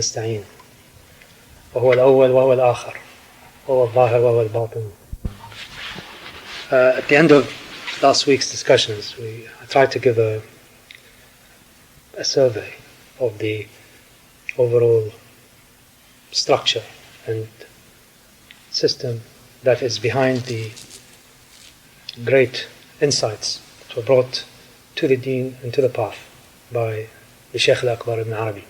نستعين وهو الأول وهو الآخر وهو الظاهر وهو الباطن. At the end of last week's discussions, I tried to give a survey of the overall structure and system that is behind the great insights that were brought to the deen and to the path by the Shaykh al-Akbar ibn Arabi.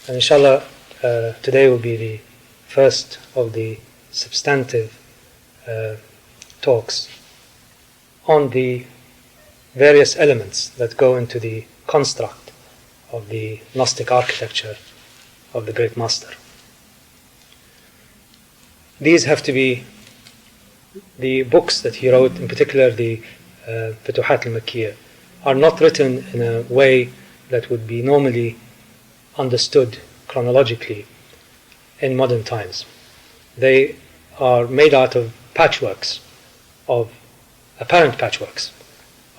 And inshallah, today will be the first of the substantive talks on the various elements that go into the construct of the gnostic architecture of the great master. These have to be the books that he wrote, in particular the Futuhat al-Makkiyah, are not written in a way that would be normally understood chronologically in modern times. They are made out of patchworks, of apparent patchworks,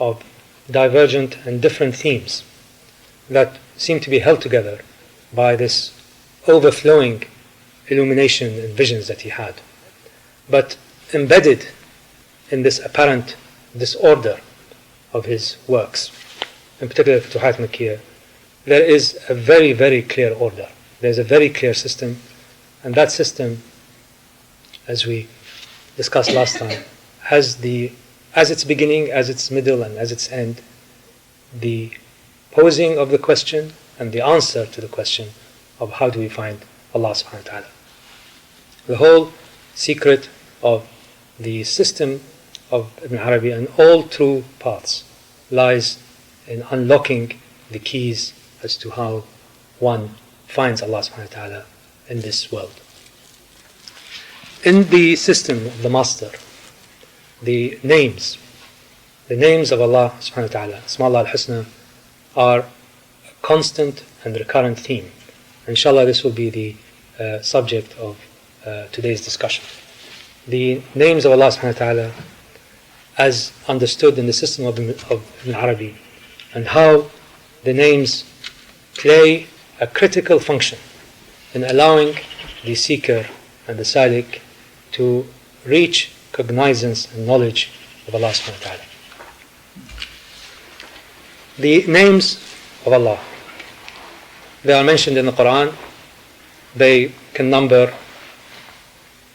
of divergent and different themes that seem to be held together by this overflowing illumination and visions that he had. But embedded in this apparent disorder of his works, in particular Futuhat al-Makkiyah, there is a very, very clear order. There's a very clear system, and that system, as we discussed last time, has as its beginning, as its middle, and as its end, the posing of the question and the answer to the question of how do we find Allah subhanahu wa ta'ala. The whole secret of the system of Ibn Arabi and all true paths lies in unlocking the keys as to how one finds Allah subhanahu wa ta'ala in this world. In the system of the master, the names of Allah subhanahu wa ta'ala, Asma'ullah al-Husna, are a constant and recurrent theme. Inshallah, this will be the subject of today's discussion. The names of Allah subhanahu wa ta'ala as understood in the system of Ibn Arabi, and how the names play a critical function in allowing the seeker and the salik to reach cognizance and knowledge of Allah subhanahu wa ta'ala. The names of Allah, they are mentioned in the Quran. They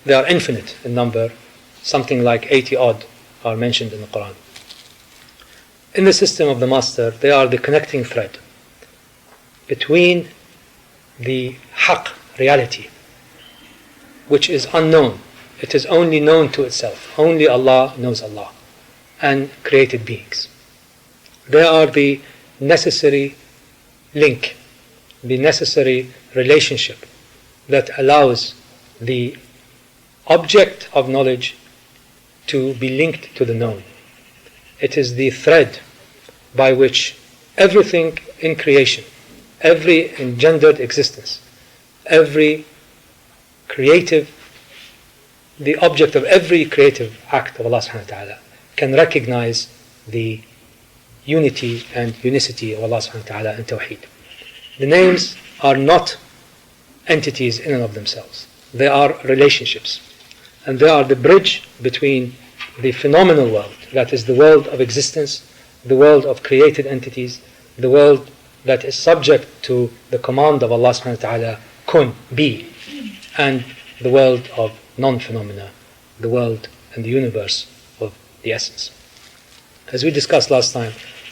are infinite in number. Something like 80 odd are mentioned in the Quran. In the system of the master, they are the connecting thread between the haqq, reality, which is unknown. It is only known to itself. Only Allah knows Allah, and created beings. They are the necessary link, the necessary relationship that allows the object of knowledge to be linked to the known. It is the thread by which everything in creation, every engendered existence, every creative, the object of every creative act of Allah subhanahu wa ta'ala can recognize the unity and unicity of Allah subhanahu wa ta'ala in Tawheed. The names are not entities in and of themselves. They are relationships. And they are the bridge between the phenomenal world, that is the world of existence, the world of created entities, the world that is subject to the command of Allah subhanahu wa ta'ala, kun, be, and the world of non-phenomena, the world and the universe of the essence. As we discussed last time,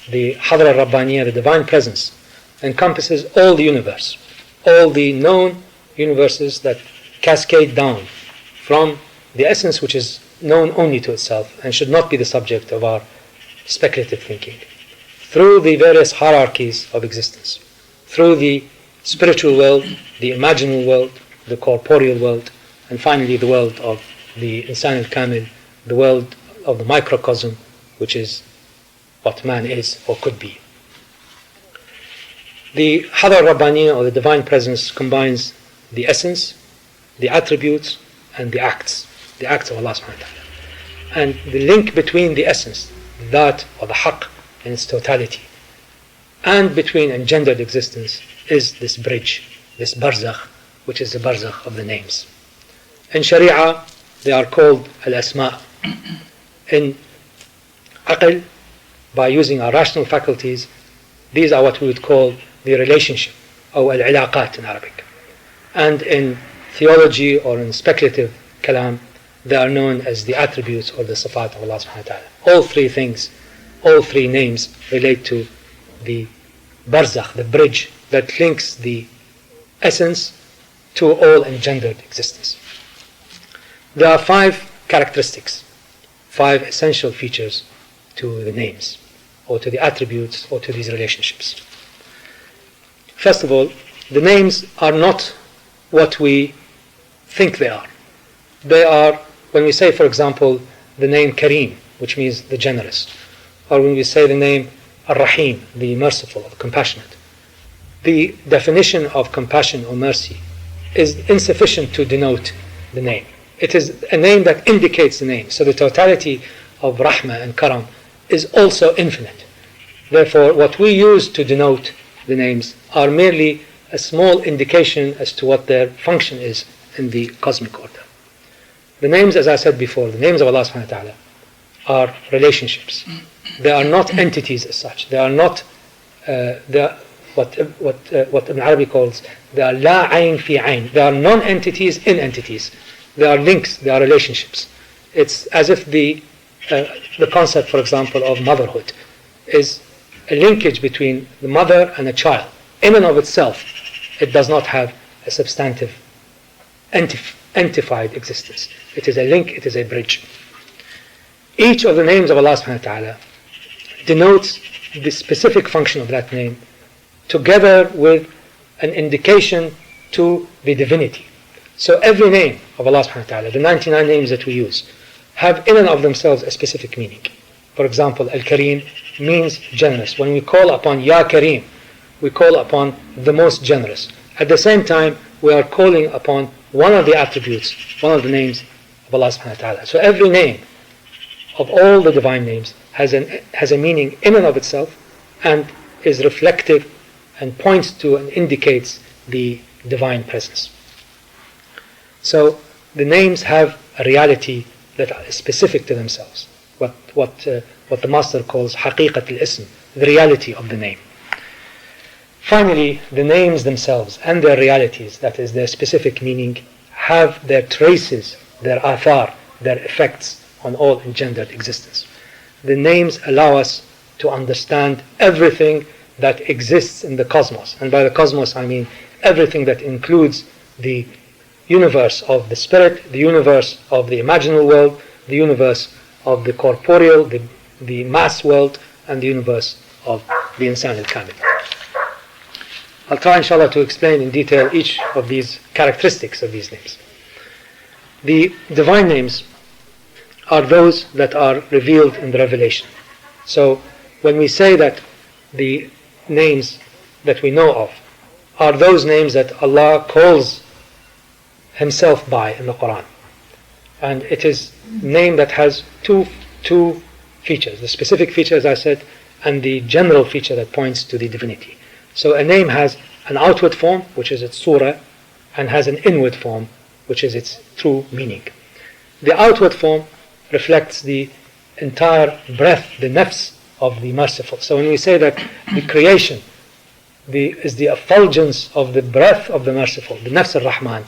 the Hadra Rabbaniya, the divine presence, encompasses all the universe, all the known universes that cascade down from the essence which is known only to itself and should not be the subject of our speculative thinking, through the various hierarchies of existence, through the spiritual world, the imaginal world, the corporeal world, and finally the world of the insan al-kamil, the world of the microcosm, which is what man is or could be. The Hadar Rabbani, or the divine presence, combines the essence, the attributes, and the acts of Allah subhanahu wa ta'ala. And the link between the essence, that or the haqq in its totality, and between engendered existence is this bridge this barzakh, which is the barzakh of the names. In Sharia, they are called al-asma'. In aql, by using our rational faculties, these are what we would call the relationship, or al-ilaqat in Arabic. And in theology or in speculative kalam, they are known as the attributes or the sifat of Allah subhanahu wa ta'ala. All three things, all three names relate to the barzakh, the bridge that links the essence to all engendered existence. There are 5 characteristics, 5 essential features to the names, or to the attributes, or to these relationships. First of all, the names are not what we think they are. They are, when we say, for example, the name Kareem, which means the generous, or when we say the name Ar-Rahim, the merciful or compassionate, the definition of compassion or mercy is insufficient to denote the name. It is a name that indicates the name. So the totality of Rahmah and Karam is also infinite. Therefore, what we use to denote the names are merely a small indication as to what their function is in the cosmic order. The names, as I said before, the names of Allah subhanahu wa ta'ala are relationships. They are not entities as such. They are not what Ibn Arabi calls, they are la ayn fi ayn. They are non-entities in entities. They are links, they are relationships. It's as if the concept, for example, of motherhood is a linkage between the mother and a child. In and of itself, it does not have a substantive entified existence. It is a link, it is a bridge. Each of the names of Allah subhanahu wa ta'ala denotes the specific function of that name together with an indication to the divinity. So every name of Allah subhanahu wa ta'ala, the 99 names that we use, have in and of themselves a specific meaning. For example, Al-Kareem means generous. When we call upon Ya Kareem, we call upon the most generous. At the same time, we are calling upon one of the attributes, one of the names of Allah subhanahu wa ta'ala. So every name of all the divine names has a meaning in and of itself and is reflective and points to and indicates the divine presence. So the names have a reality that is specific to themselves. What the master calls haqiqat al-ism, the reality of the name. Finally, the names themselves and their realities, that is their specific meaning, have their traces, their athar, their effects on all engendered existence. The names allow us to understand everything that exists in the cosmos. And by the cosmos I mean everything that includes the universe of the spirit, the universe of the imaginal world, the universe of the corporeal, the mass world, and the universe of the insan al-kamil. I'll try inshallah to explain in detail each of these characteristics of these names. The divine names are those that are revealed in the revelation. So when we say that the names that we know of are those names that Allah calls Himself by in the Quran, and it is a name that has two features, the specific feature as I said, and the general feature that points to the divinity. So a name has an outward form, which is its surah, and has an inward form, which is its true meaning. The outward form reflects the entire breadth, the nafs of the merciful. So when we say that the creation is the effulgence of the breath of the merciful, the nafs al-Rahman,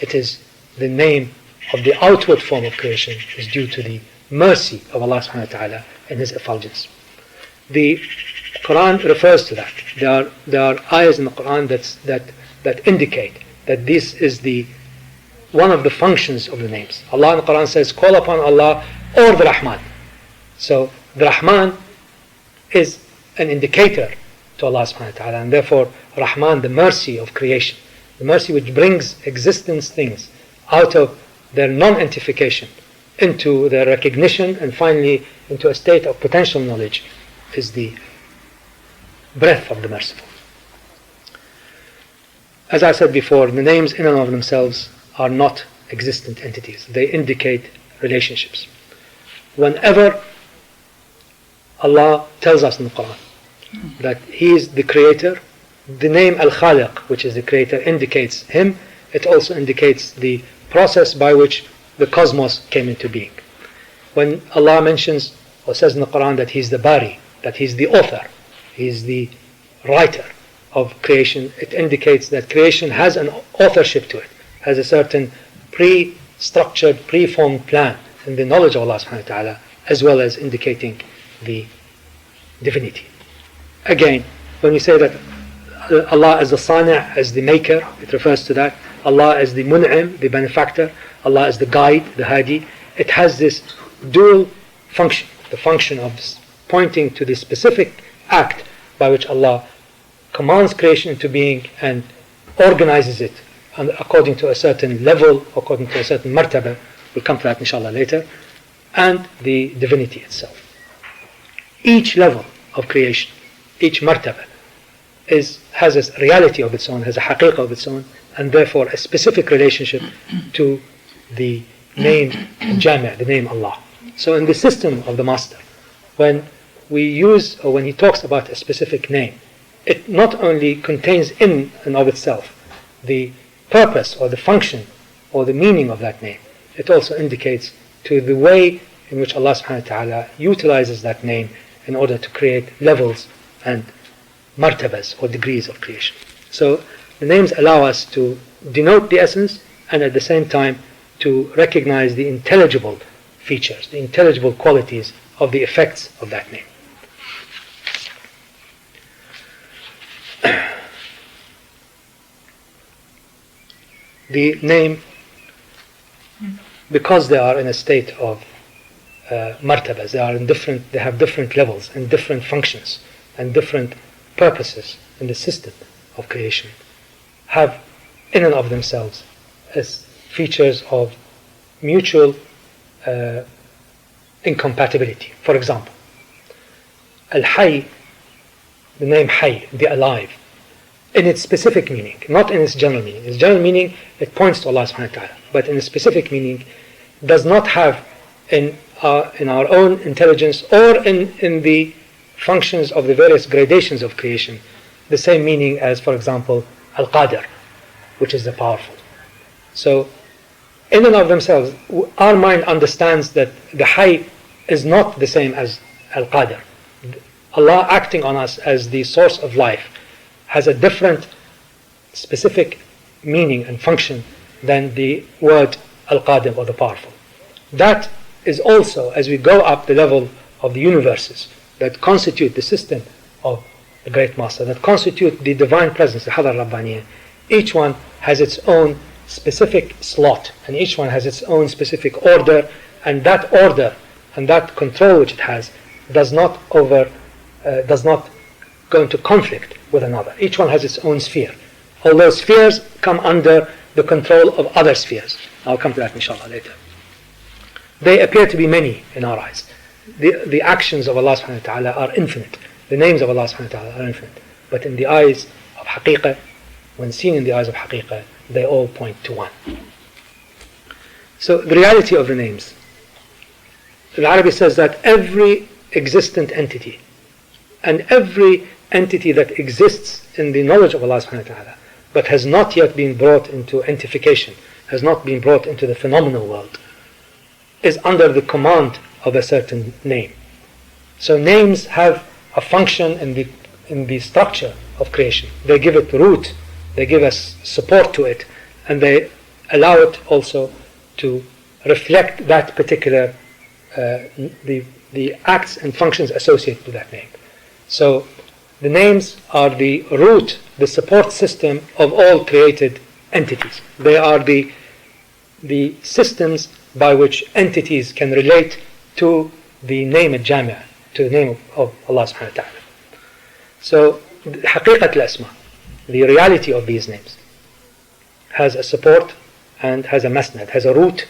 it is the name of the outward form of creation is due to the mercy of Allah subhanahu wa ta'ala and His effulgence. The Quran refers to that. There are ayahs in the Quran that indicate that this is one of the functions of the names. Allah in the Quran says, call upon Allah or the Rahman. So the Rahman is an indicator to Allah subhanahu wa ta'ala, and therefore Rahman, the mercy of creation, the mercy which brings existence things out of their non-entification into their recognition and finally into a state of potential knowledge, is the breath of the merciful. As I said before, the names in and of themselves are not existent entities. They indicate relationships. Whenever Allah tells us in the Quran that He is the creator, the name Al-Khaliq, which is the creator, indicates him, it also indicates the process by which the cosmos came into being. When Allah mentions or says in the Quran that He's the Bari, that He's the author, He's the writer of creation, it indicates that creation has an authorship to it, has a certain pre-structured, pre-formed plan in the knowledge of Allah subhanahu wa ta'ala, as well as indicating the divinity. Again, when we say that Allah as the Sani', as the maker, it refers to that. Allah as the Mun'im, the benefactor. Allah as the guide, the Hadi. It has this dual function, the function of pointing to the specific act by which Allah commands creation into being and organizes it according to a certain level, according to a certain martaba. We'll come to that inshallah later. And the divinity itself. Each level of creation, each martaba, has a reality of its own, has a haqiqah of its own, and therefore a specific relationship to the name Jami', the name Allah. So in the system of the master, when we use, or when he talks about a specific name, it not only contains in and of itself the purpose or the function or the meaning of that name, it also indicates to the way in which Allah subhanahu wa ta'ala utilizes that name in order to create levels and martabas or degrees of creation. So the names allow us to denote the essence and at the same time to recognize the intelligible features, the intelligible qualities of the effects of that name. The name, because they are in a state of martabas, they have different levels and different functions and different purposes in the system of creation, have in and of themselves as features of mutual incompatibility. For example, Al-Hayy, the name Hayy, the alive, in its specific meaning, not in its general meaning. Its general meaning, it points to Allah subhanahu wa ta'ala, but in its specific meaning, does not have in our own intelligence or in the functions of the various gradations of creation the same meaning as, for example, Al-Qadir, which is the powerful. So in and of themselves, our mind understands that the Hayy is not the same as Al-Qadir. Allah acting on us as the source of life has a different specific meaning and function than the word Al-Qadir, or the powerful. That is also, as we go up the level of the universes that constitute the system of the Great Master, that constitute the divine presence, the Hadar Rabbaniyah, each one has its own specific slot, and each one has its own specific order, and that order and that control which it has does not go into conflict with another. Each one has its own sphere, although spheres come under the control of other spheres. I'll come to that inshallah later. They appear to be many in our eyes. The actions of Allah subhanahu wa ta'ala are infinite. The names of Allah subhanahu wa ta'ala are infinite. But in the eyes of haqiqah, when seen in the eyes of haqiqah, they all point to one. So the reality of the names. Arabi says that every existent entity and every entity that exists in the knowledge of Allah subhanahu wa ta'ala but has not yet been brought into entification, has not been brought into the phenomenal world, is under the command of a certain name. So names have a function in the structure of creation. They give it root, they give us support to it, and they allow it also to reflect that particular the acts and functions associated with that name. So the names are the root, the support system of all created entities. They are the systems by which entities can relate to the name al-Jami', to the name of Allah subhanahu wa ta'ala. So haqiqat al-asma, the reality of these names, has a support and has a masnad, has a root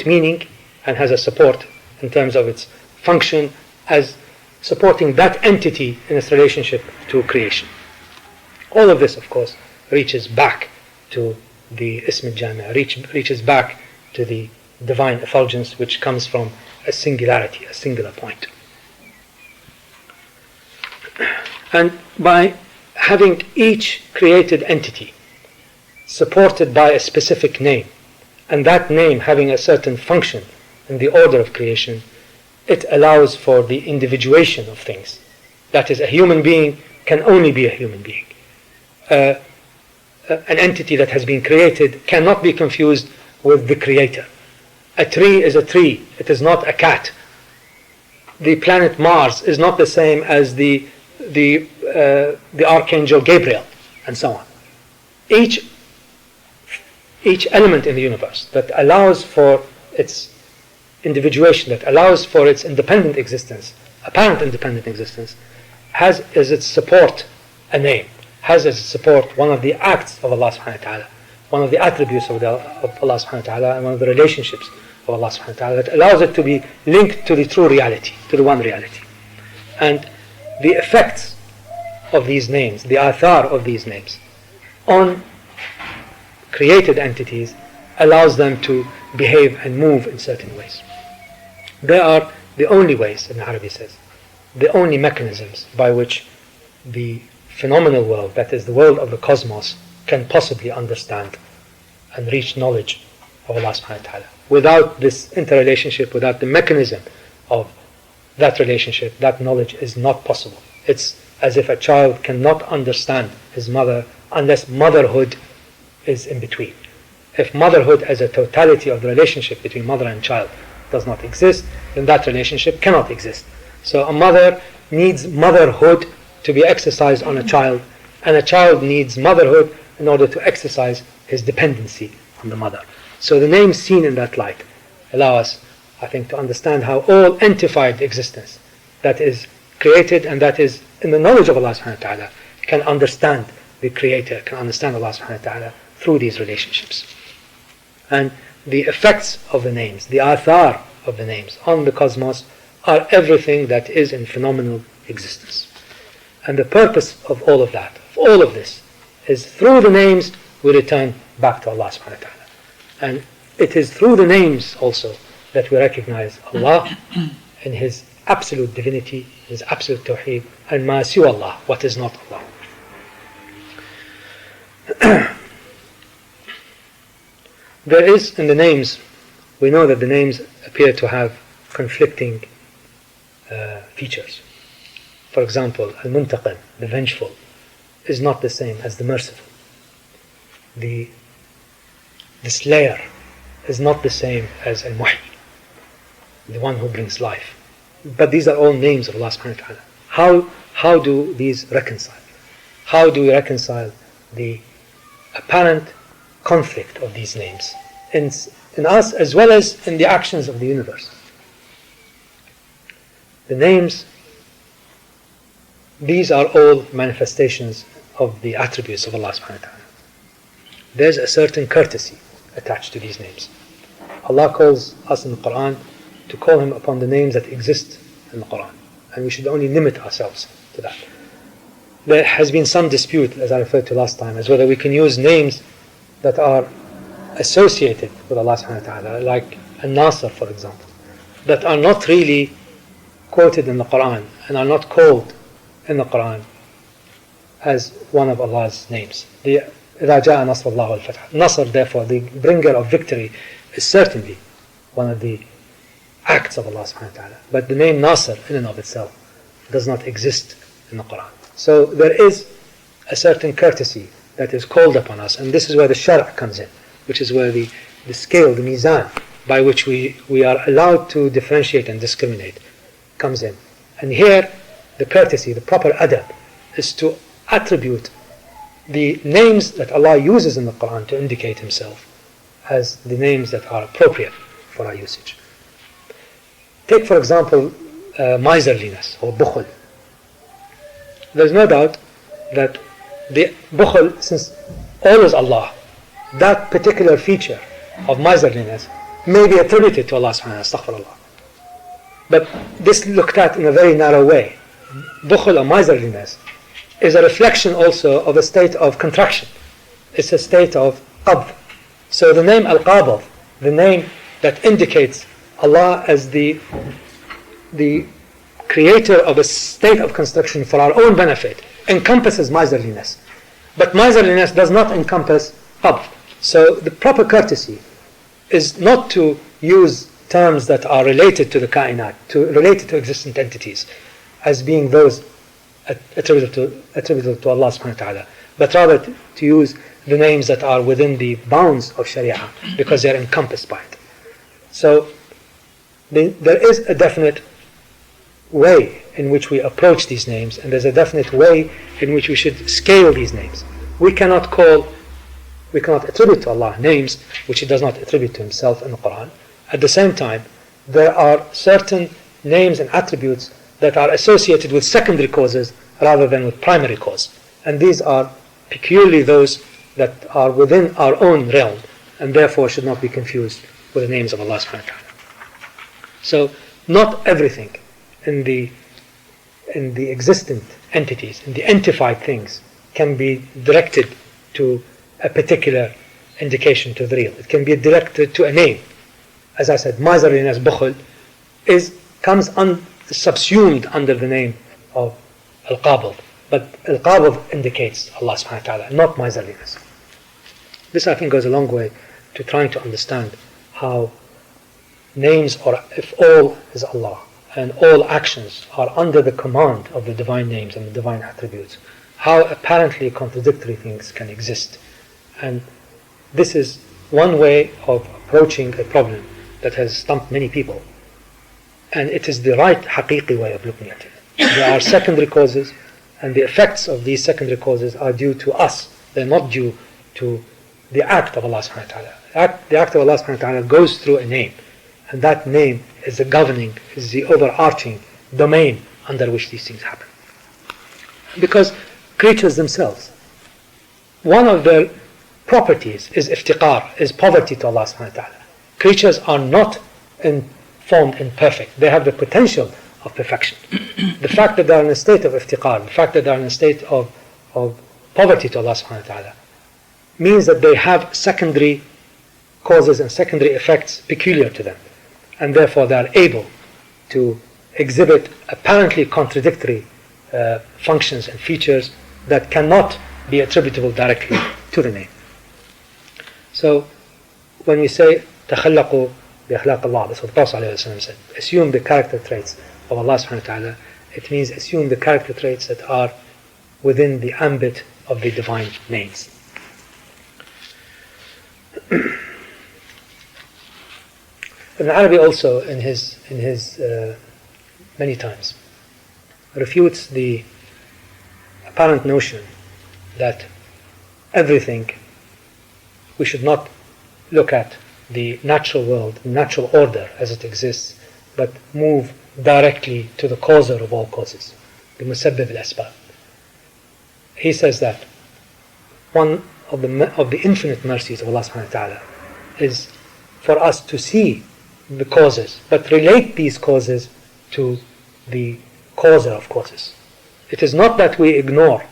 meaning, and has a support in terms of its function as supporting that entity in its relationship to creation. All of this, of course, reaches back to the Ism al-Jami', reaches back to the divine effulgence, which comes from a singularity, a singular point. And by having each created entity supported by a specific name, and that name having a certain function in the order of creation, it allows for the individuation of things. That is, a human being can only be a human being. An entity that has been created cannot be confused with the creator. A tree is a tree, it is not a cat. The planet Mars is not the same as the Archangel Gabriel, and so on. Each element in the universe that allows for its individuation, that allows for its independent existence, apparent independent existence, has as its support a name, has as its support one of the acts of Allah subhanahu wa ta'ala, one of the attributes of Allah subhanahu wa ta'ala, and one of the relationships of Allah subhanahu wa ta'ala that allows it to be linked to the true reality, to the one reality. And the effects of these names, the athar of these names on created entities allows them to behave and move in certain ways. They are the only ways, Ibn Arabi says, the only mechanisms by which the phenomenal world, that is the world of the cosmos, can possibly understand and reach knowledge of Allah subhanahu wa ta'ala. Without this interrelationship, without the mechanism of that relationship, that knowledge is not possible. It's as if a child cannot understand his mother unless motherhood is in between. If motherhood as a totality of the relationship between mother and child does not exist, then that relationship cannot exist. So a mother needs motherhood to be exercised on a child, and a child needs motherhood in order to exercise his dependency on the mother. So the names seen in that light allow us, I think, to understand how all entified existence that is created and that is in the knowledge of Allah subhanahu wa ta'ala can understand the Creator, can understand Allah subhanahu wa ta'ala through these relationships. And the effects of the names, the athar of the names on the cosmos are everything that is in phenomenal existence. And the purpose of all of that, of all of this, is through the names we return back to Allah subhanahu wa ta'ala. And it is through the names also that we recognize Allah in His absolute divinity, His absolute tawheed, and ma siwa Allah, what is not Allah. There is in the names, we know that the names appear to have conflicting features. For example, Al-Muntaqim, the vengeful, is not the same as the merciful. The slayer is not the same as Al-Muhyi, the one who brings life. But these are all names of Allah subhanahu wa ta'ala. How do these reconcile? How do we reconcile the apparent conflict of these names in us as well as in the actions of the universe? The names, these are all manifestations of the attributes of Allah subhanahu wa ta'ala. There's a certain courtesy attached to these names. Allah calls us in the Quran to call Him upon the names that exist in the Quran, and we should only limit ourselves to that. There has been some dispute, as I referred to last time, as whether we can use names that are associated with Allah subhanahu wa ta'ala, like Al-Nasr, for example, that are not really quoted in the Quran and are not called in the Quran as one of Allah's names. The إِذَا جَاءَ نَصْرُ اللَّهِ وَالْفَتْحُ. Nasr, therefore, the bringer of victory, is certainly one of the acts of Allah subhanahu wa ta'ala. But the name Nasr in and of itself does not exist in the Quran. So there is a certain courtesy that is called upon us, and this is where the shara' comes in, which is where the scale, the mizan, by which we are allowed to differentiate and discriminate comes in. And here, the courtesy, the proper adab, is to attribute the names that Allah uses in the Quran to indicate Himself as the names that are appropriate for our usage. Take, for example, miserliness or bukhul. There's no doubt that the bukhul, since all is Allah, that particular feature of miserliness may be attributed to Allah subhanahu wa ta'ala. But this looked at in a very narrow way. Bukhul or miserliness is a reflection also of a state of contraction. It's a state of qabd. So the name Al-Qabid, the name that indicates Allah as the creator of a state of construction for our own benefit, encompasses miserliness. But miserliness does not encompass qabd. So the proper courtesy is not to use terms that are related to the kainat, related to existent entities, as being those attributable to Allah subhanahu wa ta'ala, but rather to use the names that are within the bounds of Sharia, because they are encompassed by it. So there is a definite way in which we approach these names, and there's a definite way in which we should scale these names. We cannot attribute to Allah names which He does not attribute to Himself in the Quran. At the same time, there are certain names and attributes that are associated with secondary causes rather than with primary cause. And these are peculiarly those that are within our own realm, and therefore should not be confused with the names of Allah subhanahu wa ta'ala. So not everything in the existent entities, in the entified things, can be directed to a particular indication to the real. It can be directed to a name. As I said, miserliness, bukhul, comes subsumed under the name of al-qabid. But al-qabid indicates Allah subhanahu wa ta'ala, not miserliness. This, I think, goes a long way to trying to understand how names, or if all is Allah, and all actions are under the command of the divine names and the divine attributes, how apparently contradictory things can exist. And this is one way of approaching a problem that has stumped many people. And it is the right haqiqi way of looking at it. There are secondary causes, and the effects of these secondary causes are due to us. They're not due to the act of Allah subhanahu wa ta'ala. The act of Allah subhanahu wa ta'ala goes through a name, and that name is the overarching domain under which these things happen. Because creatures themselves, one of their properties is iftiqar, is poverty to Allah subhanahu wa ta'ala. Creatures are not formed imperfect. They have the potential of perfection. The fact that they are in a state of iftiqar, the fact that they are in a state of poverty to Allah subhanahu wa ta'ala, means that they have secondary causes and secondary effects peculiar to them. And therefore they are able to exhibit apparently contradictory functions and features that cannot be attributable directly to the name. So when we say تخلقوا بأخلاق الله, that's what the Prophet ﷺ said, assume the character traits of Allah subhanahu wa ta'ala, it means assume the character traits that are within the ambit of the divine names. Ibn Arabi also in his many times refutes the apparent notion that everything, we should not look at the natural world, natural order as it exists, but move directly to the causer of all causes, the musabbib al-asbab. He says that one of the infinite mercies of Allah subhanahu wa ta'ala is for us to see the causes, but relate these causes to the causer of causes. It is not that we ignore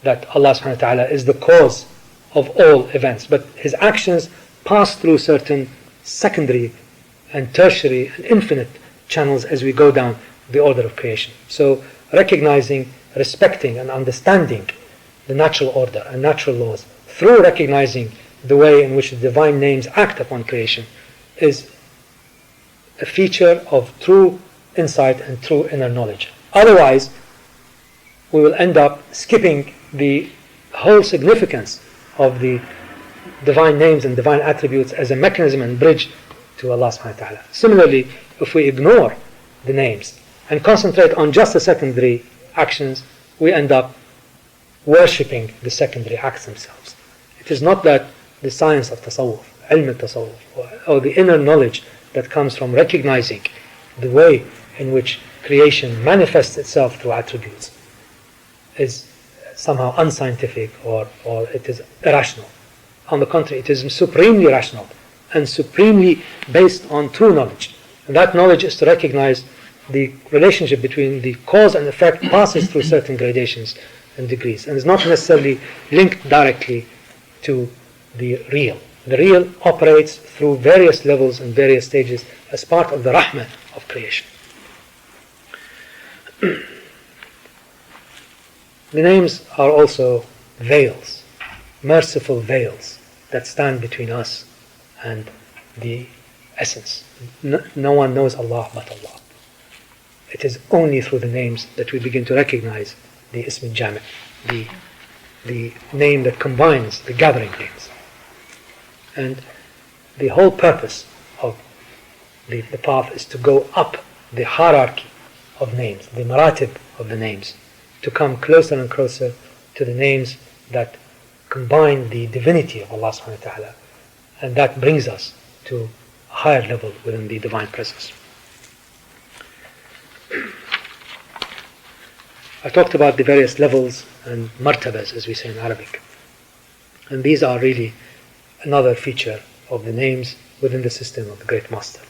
that Allah subhanahu wa ta'ala is the cause of all events, but His actions pass through certain secondary and tertiary and infinite channels as we go down the order of creation. So recognizing, respecting and understanding the natural order and natural laws through recognizing the way in which the divine names act upon creation is a feature of true insight and true inner knowledge. Otherwise, we will end up skipping the whole significance of the divine names and divine attributes as a mechanism and bridge to Allah subhanahu wa ta'ala. Similarly, if we ignore the names and concentrate on just the secondary actions, we end up worshipping the secondary acts themselves. It is not that the science of tasawwuf, ilm al-tasawwuf, or the inner knowledge that comes from recognizing the way in which creation manifests itself through attributes is somehow unscientific or it is irrational. On the contrary, it is supremely rational and supremely based on true knowledge. And that knowledge is to recognize the relationship between the cause and effect passes through certain gradations and degrees, and is not necessarily linked directly to the real. The real operates through various levels and various stages as part of the rahmah of creation. The names are also veils, merciful veils that stand between us and the essence. No one knows Allah but Allah. It is only through the names that we begin to recognize the Ism al-Jami', the name that combines the gathering names. And the whole purpose of the path is to go up the hierarchy of names, the maratib of the names, to come closer and closer to the names that combine the divinity of Allah subhanahu wa ta'ala, and that brings us to a higher level within the divine presence. I talked about the various levels and martabas, as we say in Arabic, and these are really another feature of the names within the system of the Great Master.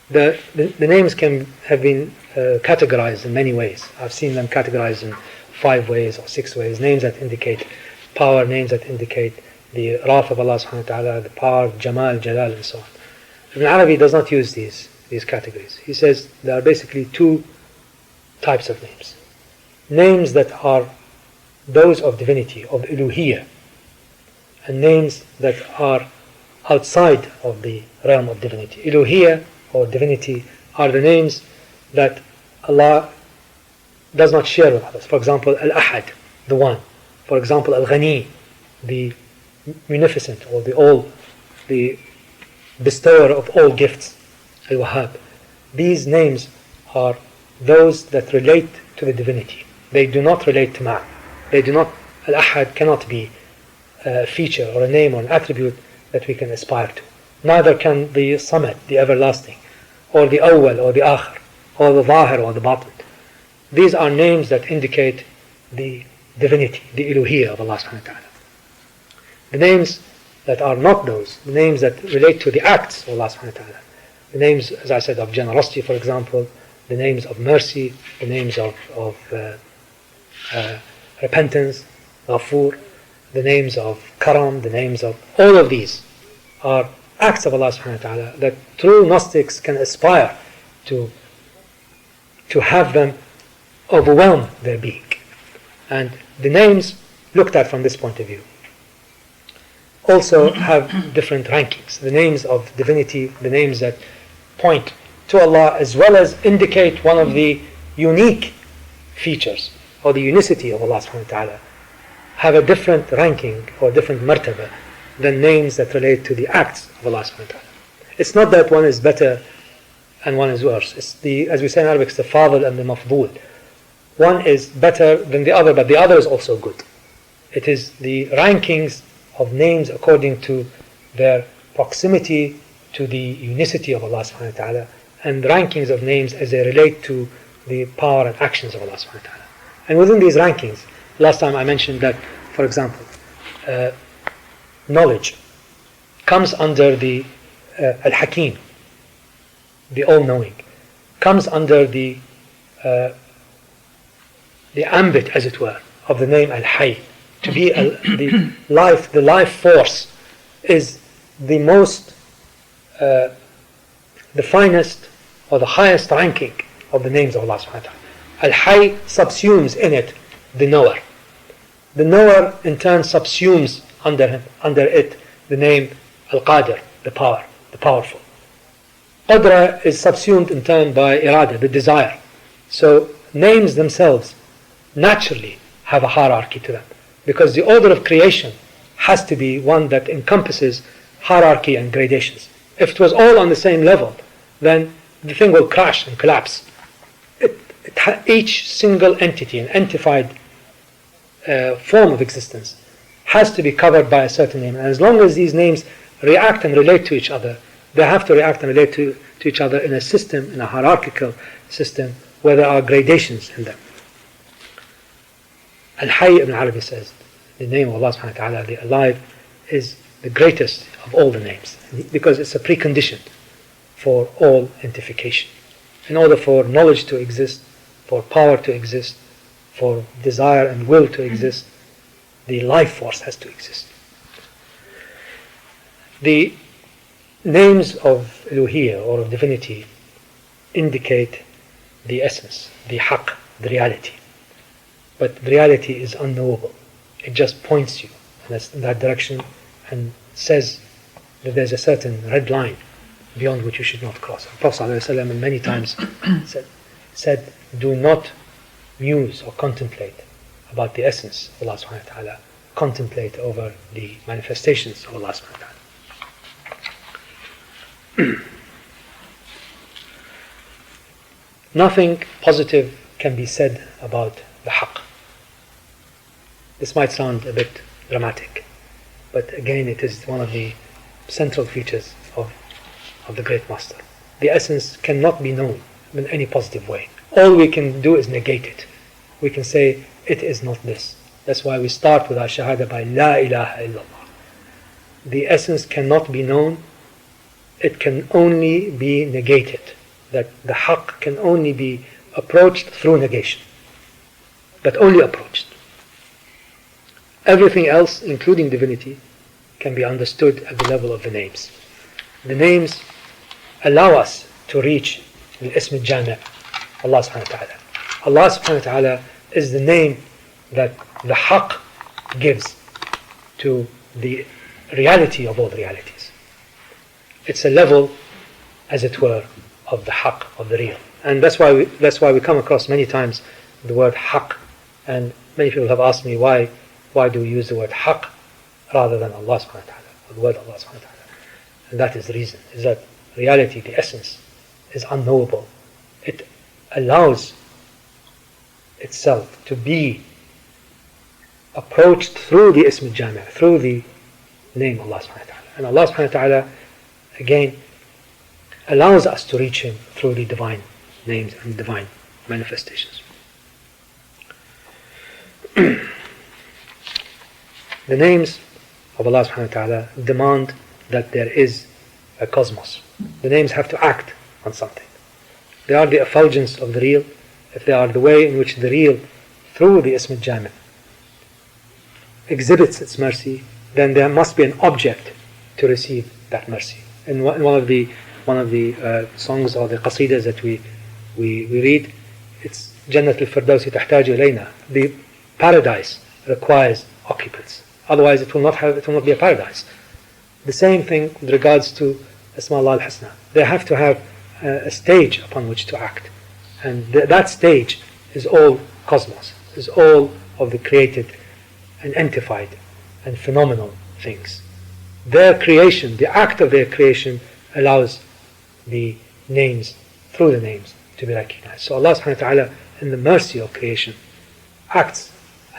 The names can have been categorized in many ways. I've seen them categorized in 5 ways or 6 ways. Names that indicate power, names that indicate the wrath of Allah subhanahu wa ta'ala, the power, Jamal, Jalal, and so on. Ibn Arabi does not use these categories. He says there are basically 2 types of names. Names that are those of divinity, of Uluhiyya, and names that are outside of the realm of divinity. Uluhiyya or divinity are the names that Allah does not share with others. For example, Al-Ahad, the One. For example, Al-Ghani, the munificent, or the bestower of all gifts, Al-Wahhab. These names are those that relate to the divinity. They do not relate to man. They do not. Al-Ahad cannot be a feature or a name or an attribute that we can aspire to. Neither can the Samad, the everlasting, or the Awwal or the Akhir, or the Zahir or the Batin. These are names that indicate the divinity, the Uluhiyya of Allah subhanahu wa ta'ala. The names that are not those, the names that relate to the acts of Allah subhanahu wa ta'ala, the names, as I said, of generosity, for example, the names of mercy, the names of repentance, Ghafur, the names of Karam, the names of all of these are acts of Allah subhanahu wa ta'ala that true Gnostics can aspire to have them overwhelm their being. And the names looked at from this point of view also have different rankings. The names of divinity, the names that point to Allah, as well as indicate one of the unique features or the unicity of Allah subhanahu wa ta'ala, have a different ranking or different martaba than names that relate to the acts of Allah subhanahu wa ta'ala. It's not that one is better and one is worse. It's as we say in Arabic, it's the fadl and the mafdul. One is better than the other, but the other is also good. It is the rankings of names according to their proximity to the unicity of Allah subhanahu wa ta'ala, and rankings of names as they relate to the power and actions of Allah subhanahu wa ta'ala. And within these rankings, last time I mentioned that, for example, knowledge comes under the Al-Hakim, the all-knowing, comes under the ambit, as it were, of the name Al-Hayy. To be the life force is the most, the finest or the highest ranking of the names of Allah subhanahu wa ta'ala. Al-Hayy subsumes in it the knower. The knower in turn subsumes under it the name Al-Qadir, the power, the powerful. Qadra is subsumed in turn by irada, the desire. So names themselves naturally have a hierarchy to them, because the order of creation has to be one that encompasses hierarchy and gradations. If it was all on the same level, then the thing will crash and collapse. Each single entity, an entified form of existence, has to be covered by a certain name. And as long as these names react and relate to each other, they have to react and relate to each other in a system, in a hierarchical system, where there are gradations in them. Al-Hayy, Ibn Arabi says, the name of Allah subhanahu wa ta'ala, the alive, is the greatest of all the names, because it's a precondition for all entification. In order for knowledge to exist, for power to exist, for desire and will to exist, the life force has to exist. The names of Uluhiyya or of divinity indicate the essence, the haqq, the reality. but the reality is unknowable. It just points you in that direction and says that there's a certain red line beyond which you should not cross. The Prophet ﷺ many times said, do not muse or contemplate about the essence of Allah subhanahu wa ta'ala. Contemplate over the manifestations of Allah subhanahu wa ta'ala. Nothing positive can be said about the haqq. This might sound a bit dramatic, but again it is one of the central features of the great master. The essence cannot be known in any positive way. All we can do is negate it. We can say it is not this. That's why we start with our shahada by La ilaha illallah. The essence cannot be known. It can only be negated. That the haqq can only be approached through negation. But only approached. Everything else, including divinity, can be understood at the level of the names. The names allow us to reach the ism al-jami' Allah subhanahu wa ta'ala. Allah subhanahu wa ta'ala is the name that the haqq gives to the reality of all the realities. It's a level, as it were, of the haqq, of the real. And that's why we come across many times the word haqq. And many people have asked me, why do we use the word haqq rather than Allah subhanahu wa ta'ala, or the word Allah subhanahu wa ta'ala? And that is the reason, is that reality, the essence, is unknowable. It allows itself to be approached through the ism al-jami', through the name of Allah subhanahu wa ta'ala. And Allah subhanahu wa ta'ala, again, allows us to reach Him through the divine names and divine manifestations. The names of Allah subhanahu wa ta'ala demand that there is a cosmos. The names have to act on something. They are the effulgence of the real. If they are the way in which the real, through the ism al-jami', exhibits its mercy, then there must be an object to receive that mercy. In one of the songs or the qasidas that we read, it's Jannat al-Firdausi tahtaju ilayna. The paradise requires occupants. Otherwise, it will not be a paradise. The same thing with regards to Asma Allah al-Husna. They have to have a stage upon which to act, and that stage is all cosmos, is all of the created and entified and phenomenal things. Their creation, the act of their creation, allows the names, through the names, to be recognized. So Allah subhanahu wa ta'ala, in the mercy of creation,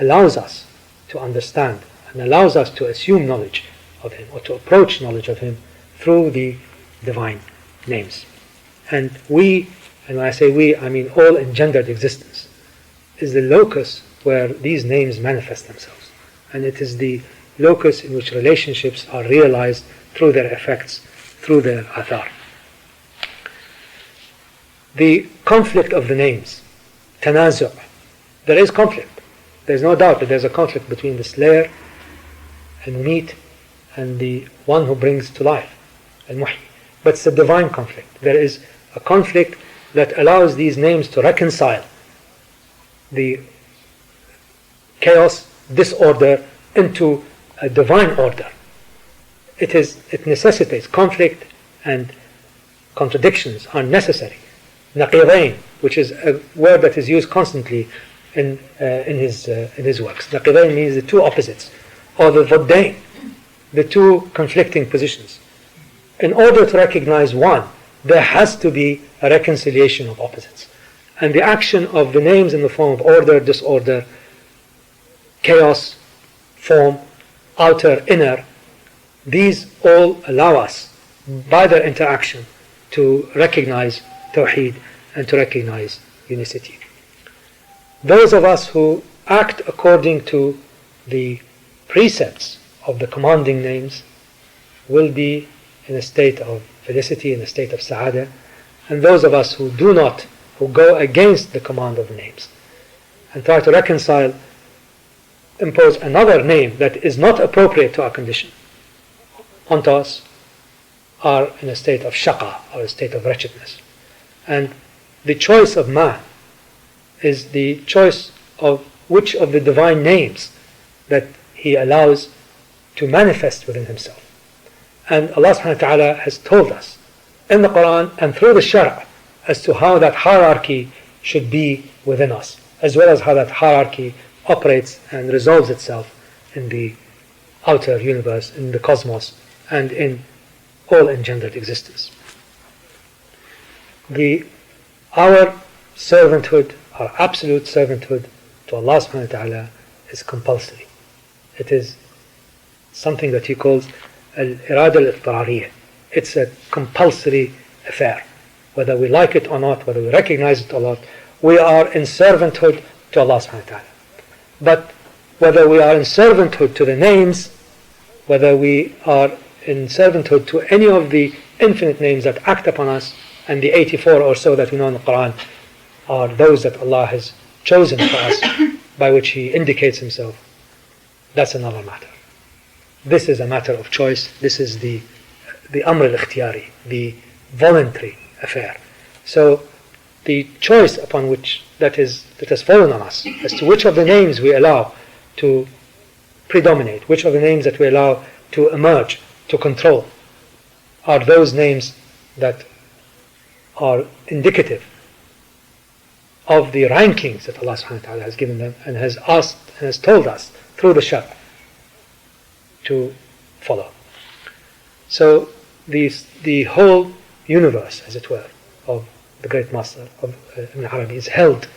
allows us to understand and allows us to assume knowledge of Him, or to approach knowledge of Him through the divine names. And we, and when I say we, I mean all engendered existence, is the locus where these names manifest themselves. And it is the locus in which relationships are realized through their effects, through their athar. The conflict of the names, tanazu', there is conflict. There's no doubt that there's a conflict between the slayer and meat and the one who brings to life, al-muhyi. But it's a divine conflict. There is a conflict that allows these names to reconcile the chaos, disorder, into a divine order. It necessitates conflict, and contradictions are necessary. Naqidain, which is a word that is used constantly in his works. Naqidain means the two opposites, or the ضدين, the two conflicting positions. In order to recognize one, there has to be a reconciliation of opposites. And the action of the names in the form of order, disorder, chaos, form, outer, inner, these all allow us, by their interaction, to recognize Tawheed and to recognize unicity. Those of us who act according to the precepts of the commanding names will be in a state of felicity, in a state of sa'ada, and those of us who do not, who go against the command of the names and try to reconcile, impose another name that is not appropriate to our condition onto us, are in a state of shaqa, or a state of wretchedness. And the choice of man is the choice of which of the divine names that He allows to manifest within Himself. And Allah subhanahu wa ta'ala has told us in the Quran and through the Shara as to how that hierarchy should be within us, as well as how that hierarchy operates and resolves itself in the outer universe, in the cosmos, and in all engendered existence. Our servanthood, our absolute servanthood to Allah subhanahu wa ta'ala is compulsory. It is something that He calls al-irada al-ittarariyah. It's a compulsory affair. Whether we like it or not, whether we recognize it or not, we are in servanthood to Allah subhanahu wa ta'ala. But whether we are in servanthood to the names, whether we are in servanthood to any of the infinite names that act upon us, and the 84 or so that we know in the Quran are those that Allah has chosen for us, by which He indicates Himself, that's another matter. This is a matter of choice. This is the amr al-ikhtiyari, the voluntary affair. So the choice upon which that has fallen on us as to which of the names we allow to predominate, which of the names that we allow to emerge, to control, are those names that are indicative of the rankings that Allah subhanahu wa ta'ala has given them and has asked and has told us through the Shar to follow. So the whole universe, as it were, of the great master of Ibn Arabi is held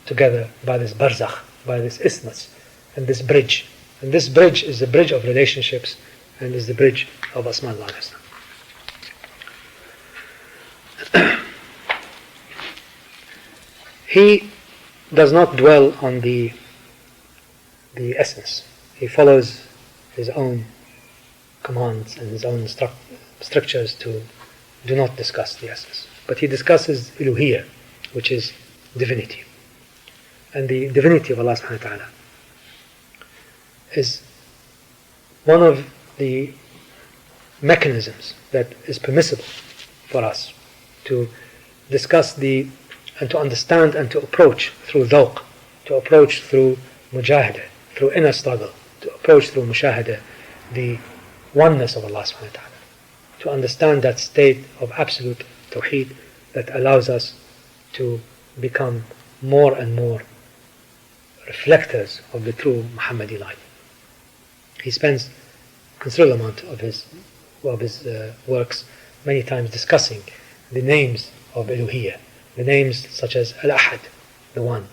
together by this barzakh, by this isthmus, and this bridge. And this bridge is the bridge of relationships and is the bridge of Asma Allah. He does not dwell on the essence. He follows his own commands and his own structures to do not discuss the essence. But he discusses Iluhiyya, which is divinity. And the divinity of Allah subhanahu wa ta'ala is one of the mechanisms that is permissible for us to discuss and to understand and to approach through dhawq, to approach through mujahadah, through inner struggle, to approach through mushahadah the oneness of Allah subhanahu wa ta'ala, to understand that state of absolute tawheed that allows us to become more and more reflectors of the true Muhammadi life. He spends a considerable amount of his works many times discussing the names of Iluhiyya, the names such as Al-Ahad, the One,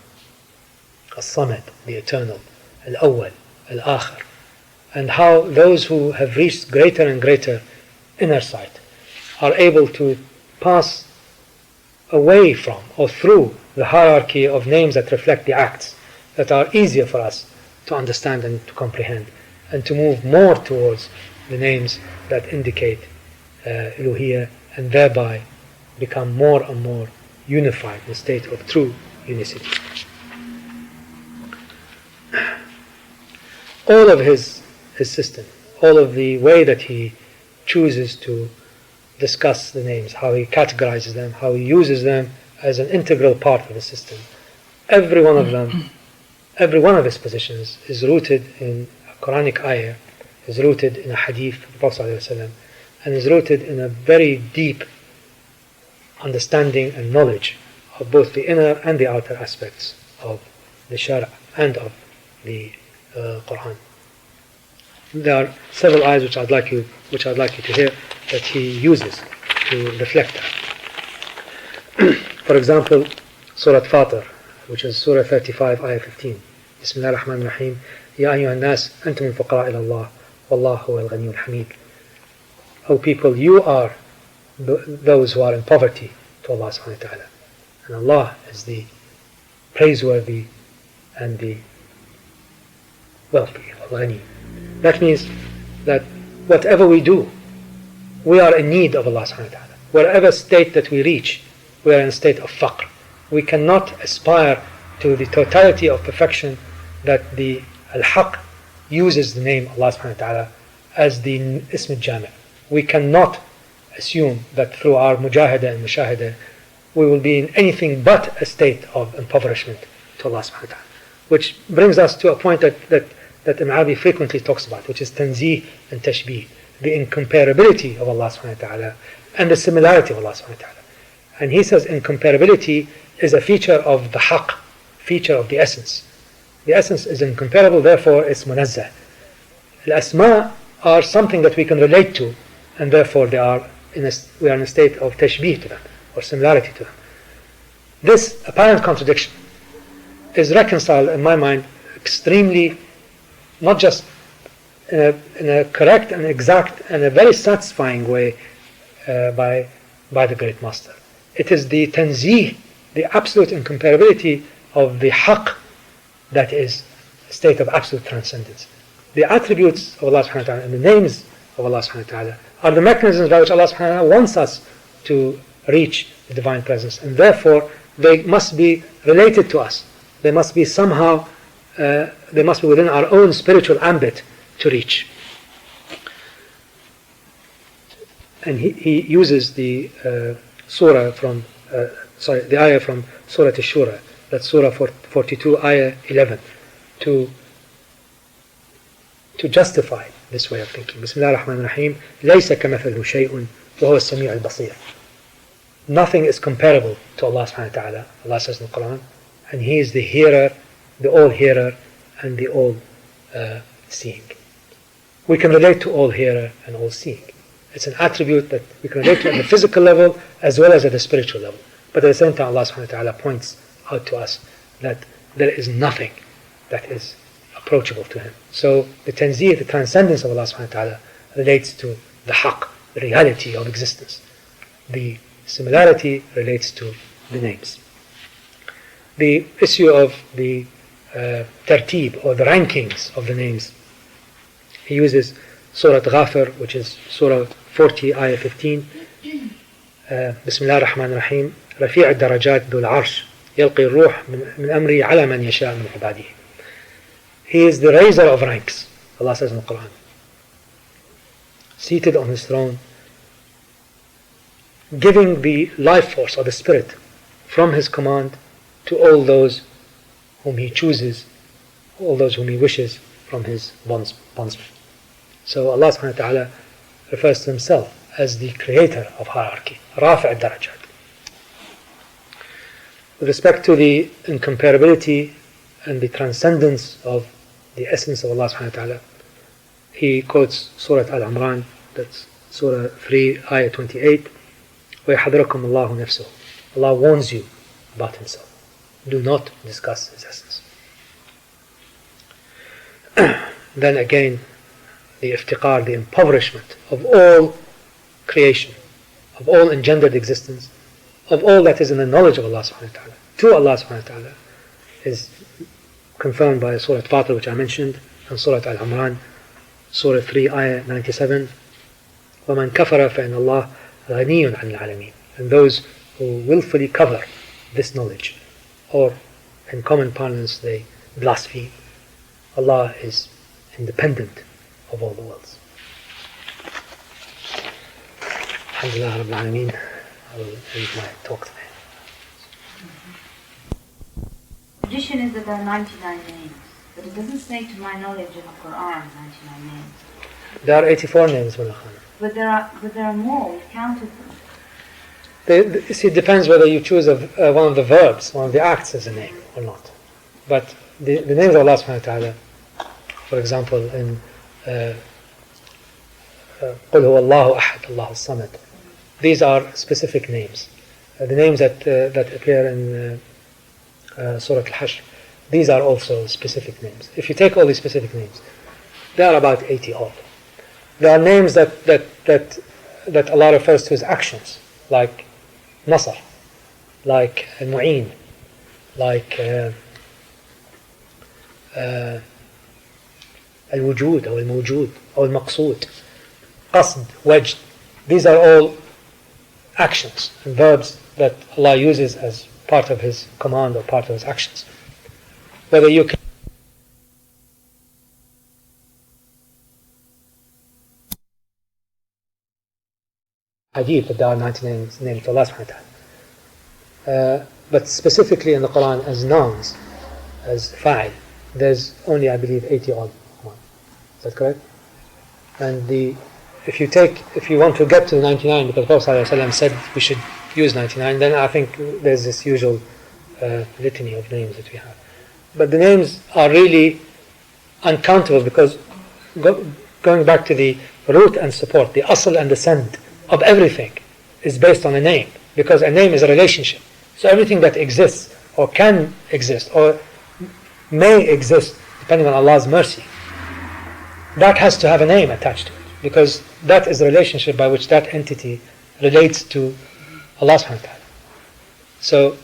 Al-Samad, the Eternal, Al-Awwal, Al-Akhir, and how those who have reached greater and greater inner sight are able to pass away from or through the hierarchy of names that reflect the acts that are easier for us to understand and to comprehend, and to move more towards the names that indicate Iluhiyya, and thereby become more and more unified in a state of true unicity. All of his system, all of the way that he chooses to discuss the names, how he categorizes them, how he uses them as an integral part of the system, every one of them, every one of his positions is rooted in a Quranic ayah, is rooted in a hadith of the Prophet ﷺ, and is rooted in a very deep understanding and knowledge of both the inner and the outer aspects of the Shara and of the Quran. There are several ayahs which I'd like you to hear that he uses to reflect that. For example, Surah Fatir, which is Surah 35, Ayah 15. Bismillah ar-Rahman ar-Rahim. Ya ayyuhan nas, antum al-fuqara ila Allah, wallahu huwa al-ghani al-hamid. O people, you are those who are in poverty to Allah subhanahu wa ta'ala. And Allah is the praiseworthy and the wealthy, al-ghani. That means that whatever we do, we are in need of Allah subhanahu wa ta'ala. Wherever state that we reach, we are in a state of faqr. We cannot aspire to the totality of perfection that the Al-Haq uses the name Allah subhanahu wa ta'ala as the Ism al-Jami'. We cannot assume that through our mujahadah and mushahadah we will be in anything but a state of impoverishment to Allah subhanahu wa ta'ala. which brings us to a point that Arabi frequently talks about, which is tanzih and tashbih, the incomparability of Allah subhanahu wa ta'ala and the similarity of Allah subhanahu wa ta'ala. And he says incomparability is a feature of the haqq, feature of the essence. The essence is incomparable, therefore it's munazzah. Al-asma are something that we can relate to, and therefore we are in a state of tashbih to them, or similarity to them. This apparent contradiction is reconciled in my mind extremely, not just in a correct and exact and a very satisfying way by the great master. It is the tanzih, the absolute incomparability of the haqq that is a state of absolute transcendence. The attributes of Allah subhanahu wa ta'ala and the names of Allah subhanahu wa ta'ala are the mechanisms by which Allah subhanahu wa ta'ala wants us to reach the divine presence, and therefore they must be related to us. They must be somehow, they must be within our own spiritual ambit to reach. And he uses the surah from, the ayah from Surah Ash-Shura, that's Surah 42, ayah 11, to justify this way of thinking. Bismillah ar-Rahman ar-Rahim. لَيْسَ كَمَثَلْهُ شَيْءٌ وَهُوَ السَّمِيعُ الْبَصِيرُ. Nothing is comparable to Allah subhanahu wa ta'ala. Allah says in the Quran, and He is the hearer, the all-hearer, and the all-seeing. We can relate to all-hearer and all-seeing. It's an attribute that we can relate to at the physical level as well as at the spiritual level. But at the same time, Allah subhanahu wa ta'ala points out to us that there is nothing that is approachable to Him. So the tanzih, the transcendence of Allah subhanahu wa ta'ala relates to the haqq, the reality of existence. The similarity relates to the names. The issue of the tartib, or the rankings of the names, he uses Surah Ghafir, which is Surah 40, Ayah 15. Bismillah ar-Rahman ar-Rahim. رفيع الدرجات ذو العرش يلقي الروح من أمري على من يشاء من عباده. He is the raiser of ranks, Allah says in the Quran. Seated on His throne, giving the life force or the spirit from His command to all those whom He chooses, all those whom He wishes from His bondsmen. So Allah subhanahu wa ta'ala refers to Himself as the creator of hierarchy, رافع الدرجات. With respect to the incomparability and the transcendence of the essence of Allah subhanahu wa ta'ala, he quotes Surah Al-Imran, that's Surah 3, Ayah 28, وَيَحْذَرَكُمُ اللَّهُ نَفْسُهُ. Allah warns you about Himself. Do not discuss His essence. Then again, the iftiqar, the impoverishment of all creation, of all engendered existence, of all that is in the knowledge of Allah subhanahu wa ta'ala, to Allah subhanahu wa ta'ala, is confirmed by Surah Fatir, which I mentioned, and Surah Al-Imran, Surah 3, Ayah 97, وَمَنْ كَفَرَ فَإِنَّ اللَّهَ غَنِيٌّ عَنِ الْعَالَمِينَ. And those who willfully cover this knowledge, or in common parlance they blaspheme, Allah is independent of all the worlds. Alhamdulillah Rabbil Alameen. I will end my talk today. Tradition is that there are 99 names, but it doesn't say, to my knowledge, in the Quran 99 names. There are 84 names, Mullah. But there are more. We've counted them. See, it depends whether you choose one of the verbs, one of the acts as a name or not. But the names of Allah subhanahu wa ta'ala, for example, in قُلْ هُوَ اللَّهُ أَحَدٌ اللَّهُ الصَّمَدُ, these are specific names. The names that appear in Surah Al-Hashr, these are also specific names. If you take all these specific names, there are about 80 odd. There are names that Allah refers to as actions, like Nasr, like Mu'een, like Al-Wujud, or Al-Mawjud, or Al-Maqsood, Qasd, Wajd. These are all actions and verbs that Allah uses as part of His command or part of His actions. Whether you can hadith that there are 99 names of Allah subhanahu wa ta'ala. But specifically in the Quran as nouns, as fa'il, there's only, I believe, 80 odd one. Is that correct? And if you want to get to 99, because Prophet ﷺ said we should use 99, then I think there's this usual litany of names that we have. But the names are really uncountable, because going back to the root and support, the asl and the send of everything is based on a name, because a name is a relationship. So everything that exists or can exist or may exist, depending on Allah's mercy, that has to have a name attached to it, because that is the relationship by which that entity relates to Allah subhanahu wa ta'ala. So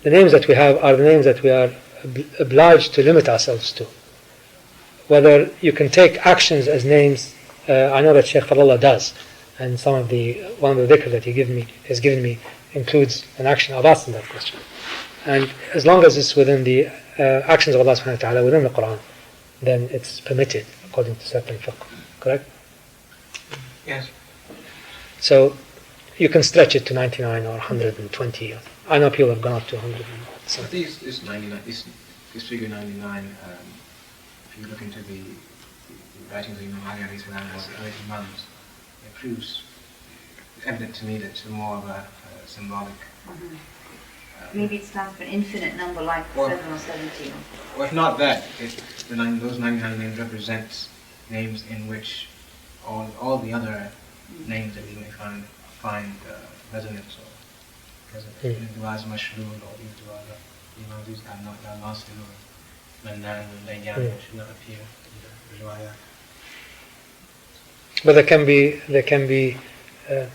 the names that we have are the names that we are obliged to limit ourselves to. Whether you can take actions as names, I know that Shaykh Fadhlalla does, and one of the dhikr that has given me includes an action. I've asked him that question. And as long as it's within the actions of Allah subhanahu wa ta'ala, within the Quran, then it's permitted according to certain fiqh. Correct? Yes. So you can stretch it to 99 or 120. I know people have gone up to 100. But this 99, this figure 99, if you look into the writings of Imam Ali or the early Imams, it proves evident to me that it's more of a symbolic. Maybe it stands for an infinite number, like 7 or 17. Or if not that, those 99 names represent names in which all the other names that we may find resonance or du'as mashrul, or these du'as, these are not nasir or mannan and dayyan, should not appear in the riwayah. But they can be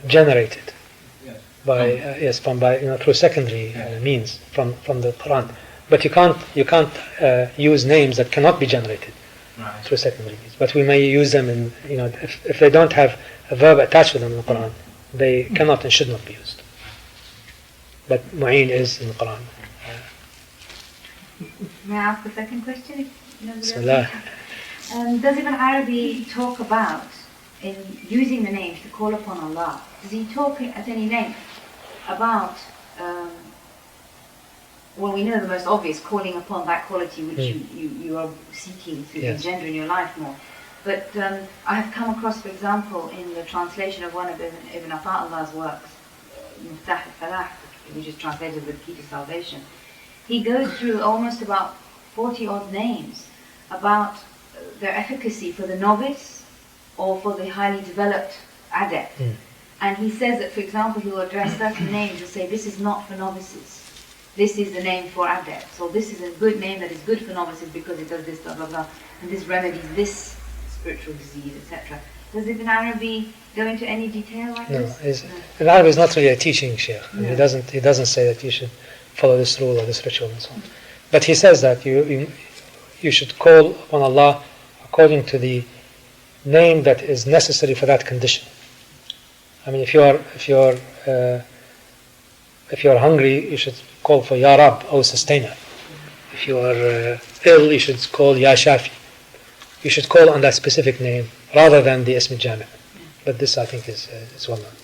generated through secondary means from the Quran. But you can't use names that cannot be generated through secondary means. But we may use them in, if they don't have a verb attached to them in the Quran, they cannot and should not be used. But Mu'een is in the Quran. May I ask the second question? Bismillah. Does Ibn Arabi talk about, in using the names to call upon Allah, does he talk at any length about, we know the most obvious, calling upon that quality which you are seeking to engender in your life more. But I have come across, for example, in the translation of one of Ibn Ata'Allah's works, Miftah al-Falah, which is translated with Key to Salvation, he goes through almost about 40 odd names about their efficacy for the novice or for the highly developed adept. And he says that, for example, he will address certain names and say, this is not for novices. This is the name for adepts. Or this is a good name that is good for novices because it does this, blah, blah, blah. And this remedies this spiritual disease, etc. Does Ibn Arabi go into any detail like this? No. Ibn Arabi is not really a teaching sheikh. No. He doesn't say that you should follow this rule or this ritual and so on. But he says that you should call upon Allah according to the name that is necessary for that condition. I mean, if you are hungry, you should call for Ya Rab, O Sustainer. If you are ill, you should call Ya Shafi. You should call on that specific name rather than the Ism Jami'. But this, I think, is well known.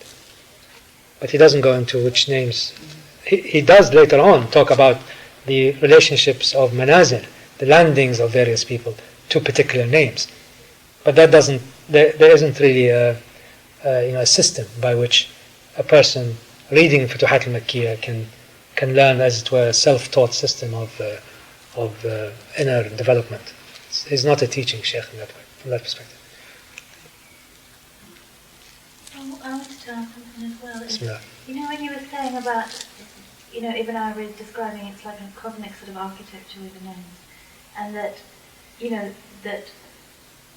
But he doesn't go into which names. He does later on talk about the relationships of manazil, the landings of various people to particular names. But that doesn't. There isn't really a system by which a person reading Futuhat al-Makkiyah can learn, as it were, a self-taught system of inner development. He's not a teaching sheikh in that way, from that perspective. I wanted to ask something as well. Bismillah. When you were saying about, Ibn Arabi is describing it's like a cosmic sort of architecture with the names, and that, that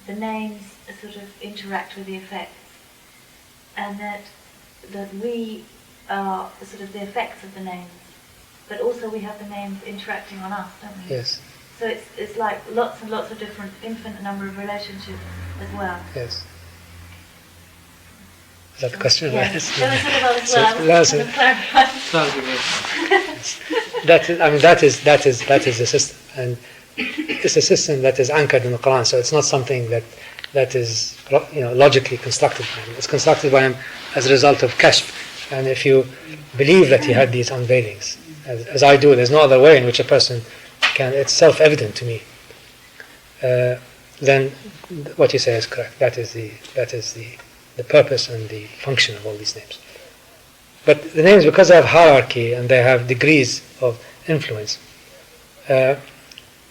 the names sort of interact with the effects, and that we are sort of the effects of the names, but also we have the names interacting on us, don't we? Yes. So it's like lots and lots of different, infinite number of relationships as well. Yes. Is that the question? Yes. That is the system, and it's a system that is anchored in the Quran. So it's not something that is logically constructed by him. It's constructed by him as a result of kashf. And if you believe that he had these unveilings, as I do, there's no other way in which a person it's self-evident to me, then what you say is correct. That is the purpose and the function of all these names. But the names, because they have hierarchy and they have degrees of influence, have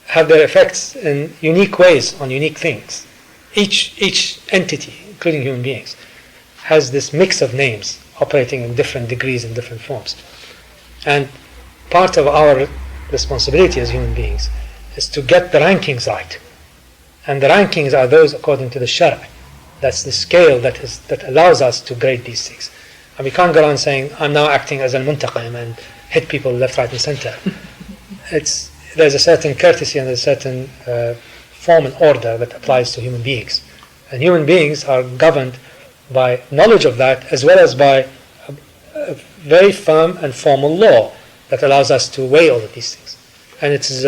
their effects in unique ways on unique things. Each entity, including human beings, has this mix of names operating in different degrees and different forms. And part of our responsibility as human beings is to get the rankings right. And the rankings are those according to the Shara. That's the scale that allows us to grade these things. And we can't go around saying, I'm now acting as al-muntaqim and hit people left, right and center. There's a certain courtesy and a certain form and order that applies to human beings. And human beings are governed by knowledge of that, as well as by a very firm and formal law that allows us to weigh all of these things. And it is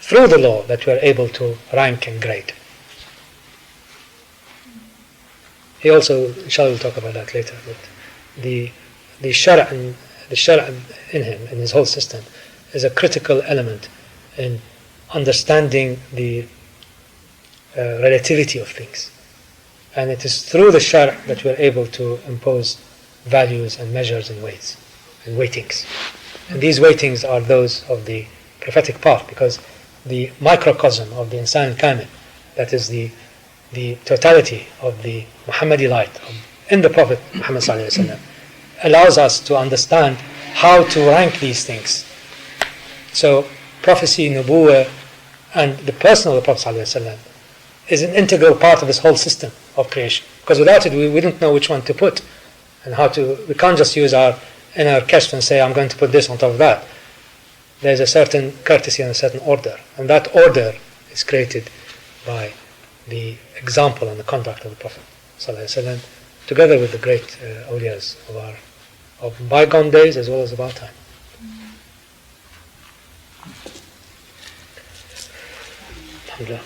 through the law, that we are able to rank and grade. He also, inshallah, we'll talk about that later, but the shara' in him, in his whole system, is a critical element in understanding the relativity of things. And it is through the shara' that we are able to impose values and measures and weights and weightings. And these weightings are those of the prophetic path, because the microcosm of the insan al-kamil, that is the totality of the Muhammadi light in the Prophet Muhammad sallallahu alaihi wasallam, allows us to understand how to rank these things. So prophecy, nubuwwah, and the person of the Prophet sallallahu alaihi wasallam is an integral part of this whole system of creation. Because without it, we don't know which one to put and how to. We can't just use our inner kashf and say, I'm going to put this on top of that. There's a certain courtesy and a certain order, and that order is created by the example and the conduct of the Prophet ﷺ, together with the great awliyas of bygone days as well as of our time. Alhamdulillah.